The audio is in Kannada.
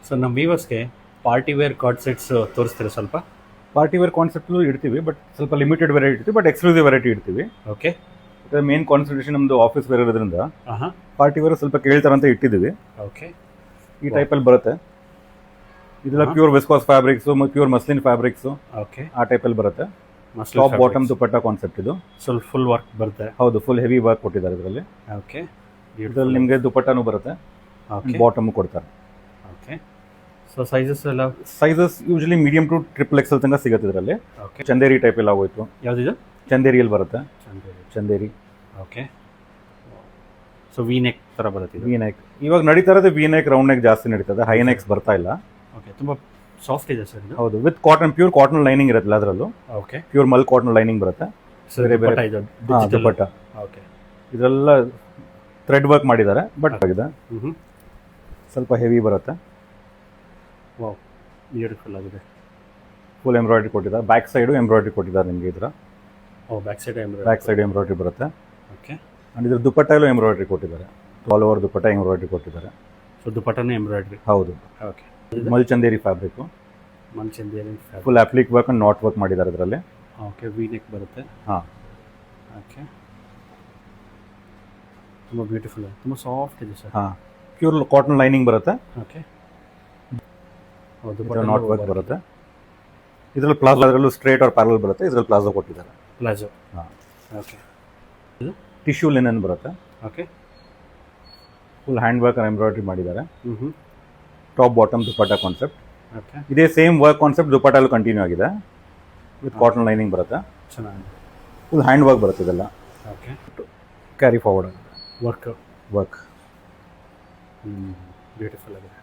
ಸೊ ನಮ್ಮ ವ್ಯೂವರ್ಸ್ಗೆ ಪಾರ್ಟಿ ವೇರ್ ಕಾರ್ಡ್ ಸೆಟ್ಸ್ ತೋರಿಸ್ತೀರಾ ಸ್ವಲ್ಪ? ಪಾರ್ಟಿ ವೇರ್ ಕಾನ್ಸೆಪ್ಟ್ ಇಡ್ತೀವಿ, ಬಟ್ ಸ್ವಲ್ಪ ಲಿಮಿಟೆಡ್ ವೆರೈಟಿ ಇಡ್ತೀವಿ, ಬಟ್ ಎಕ್ಸ್ಕ್ಲೂಸಿವ್ ವೆರೈಟಿ ಇಡ್ತೀವಿ. ಓಕೆ. ಮೇನ್ ಕಾನ್ಸಂಟ್ರೇಷನ್ ನಮ್ಮದು ಆಫೀಸ್ ವೇರ್ ಇರೋದ್ರಿಂದ ಹಾಂ. ಪಾರ್ಟಿ ವೇರ್ ಸ್ವಲ್ಪ ಕೇಳ್ತಾರಂತ ಇಟ್ಟಿದ್ದೀವಿ. ಓಕೆ. ಈ ಟೈಪಲ್ಲಿ ಬರುತ್ತೆ. ಇದೆಲ್ಲ pure viscose fabrics, pure muslin fabrics. Okay. ಆ ಟೈಪಲ್ಲಿ ಬರುತ್ತೆ. ಟಾಪ್ ಬಾಟಮ್ ದುಪಟ್ಟ ಕಾನ್ಸೆಪ್ಟ್ ಇದು. ಸ್ವಲ್ಪ ಫುಲ್ ವರ್ಕ್ ಬರುತ್ತೆ. ಹೌದು, ಫುಲ್ ಹೆವಿ ವರ್ಕ್ ಕೊಟ್ಟಿದ್ದಾರೆ ಇದರಲ್ಲಿ. ಓಕೆ. ಇದರಲ್ಲಿ ನಿಮಗೆ ದುಪಟ್ಟನೂ ಬರುತ್ತೆ, ಬಾಟಮ್ ಕೊಡ್ತಾರೆ. ಓಕೆ. ಸೊ ಸೈಜಸ್ ಎಲ್ಲ? Sizes usually medium to triple Excel ತನಕ ಸಿಗುತ್ತೆ ಇದರಲ್ಲಿ. ಓಕೆ. ಚಂದೇರಿ ಟೈಪ್ ಎಲ್ಲ ಆಗೋಯ್ತು. ಯಾವುದಿದು? ಚಂದೇರಿಯಲ್ಲಿ ಬರುತ್ತೆ. Chanderi. Okay. So we neck ಥರ ಬರುತ್ತೆ ಇದು? ವಿ ನೆಕ್ ಇವಾಗ ನಡೀತಾ ಇರೋದು ವಿ ನೆಕ್, ರೌಂಡ್ ನೆಕ್ ಜಾಸ್ತಿ ನಡೀತದೆ, ಹೈ ನೆಕ್ಸ್ ಬರ್ತಾ ಇಲ್ಲ. ಓಕೆ. ತುಂಬ ಸಾಫ್ಟ್ ಇದೆ ಸರ್ ಇದು? ಹೌದು, with cotton, pure cotton lining ಇರುತ್ತೆ ಅದರಲ್ಲೂ. Okay. Pure mul cotton lining ಬರುತ್ತೆ. ಬೇರೆ ಬೇರೆ ದುಪಟ್ಟ. ಓಕೆ. ಇದೆಲ್ಲ ಥ್ರೆಡ್ ವರ್ಕ್ ಮಾಡಿದ್ದಾರೆ, ಬಟ್ ಆಗಿದೆ. ಸ್ವಲ್ಪ ಹೆವಿ ಬರುತ್ತೆ. ವಾವ್, ಬ್ಯೂಟಿಫುಲ್ ಆಗಿದೆ. ಫುಲ್ ಎಂಬ್ರಾಯ್ಡ್ರಿ ಕೊಟ್ಟಿದ್ದಾರೆ. ಬ್ಯಾಕ್ ಸೈಡು ಎಂಬ್ರಾಯ್ಡ್ರಿ ಕೊಟ್ಟಿದ್ದಾರೆ ನಿಮಗೆ ಇದರ. ಬ್ಯಾಕ್ ಸೈಡ್ ಎಂಬ್ರಾಯ್ಡ್ರಿ ಬರುತ್ತೆ. ಓಕೆ. ಅಂಡ್ ಇದ್ರ ದುಪಟ್ಟಲ್ಲೂ ಎಂಬ್ರಾಯ್ಡ್ರಿ ಕೊಟ್ಟಿದ್ದಾರೆ. ಆಲ್ ಓವರ್ ದುಪಟ್ಟ ಎಂಬ್ರಾಯ್ಡ್ರಿ ಕೊಟ್ಟಿದ್ದಾರೆ. ಸೊ ದುಪಟ್ಟನೇ ಎಂಬ್ರಾಯ್ಡ್ರಿ? ಹೌದು. ಓಕೆ. ಮಲ್ಚಂದೇರಿ ಫ್ಯಾಬ್ರಿಕ್ಕು. ಮಲ್ಚಂದೇರಿ full applique work and not work ಮಾಡಿದ್ದಾರೆ ಇದರಲ್ಲಿ. ಓಕೆ. ವಿ ನೆಕ್ ಬರುತ್ತೆ. ಹಾಂ. ಓಕೆ. ತುಂಬ ಬ್ಯೂಟಿಫುಲ್, ತುಂಬ ಸಾಫ್ಟ್ ಇದೆ ಸರ್. ಹಾಂ, ಪ್ಯೂರ್ ಕಾಟನ್ ಲೈನಿಂಗ್ ಬರುತ್ತೆ. ಓಕೆ. ನಾಟ್ ವರ್ಕ್ ಬರುತ್ತೆ. ಇದರಲ್ಲಿ ಪ್ಲಾಜೋ, ಅದರಲ್ಲೂ ಸ್ಟ್ರೇಟ್ ಆರ್ ಪ್ಯಾರಲ್ ಬರುತ್ತೆ. ಇದರಲ್ಲಿ ಪ್ಲಾಜೋ ಕೊಟ್ಟಿದ್ದಾರೆ. ಪ್ಲಾಜೋ. ಹಾಂ. ಓಕೆ. ಟಿಶ್ಯೂ ಲಿನನ್ ಬರುತ್ತೆ. Okay. Full hand work embroidery ಮಾಡಿದ್ದಾರೆ. ಹ್ಞೂ. Top bottom dupatta concept. Okay. ಇದೇ ಸೇಮ್ ವರ್ಕ್ ಕಾನ್ಸೆಪ್ಟ್ ದುಪಟ್ಟಲ್ಲೂ ಕಂಟಿನ್ಯೂ ಆಗಿದೆ. ವಿತ್ ಕಾಟನ್ ಲೈನಿಂಗ್ ಬರುತ್ತೆ. ಚೆನ್ನಾಗಿದೆ. ಫುಲ್ ಹ್ಯಾಂಡ್ ವರ್ಕ್ ಬರುತ್ತೆ ಇದೆಲ್ಲ. Okay. Carry forward work. Work. Beautiful ಆಗಿದೆ.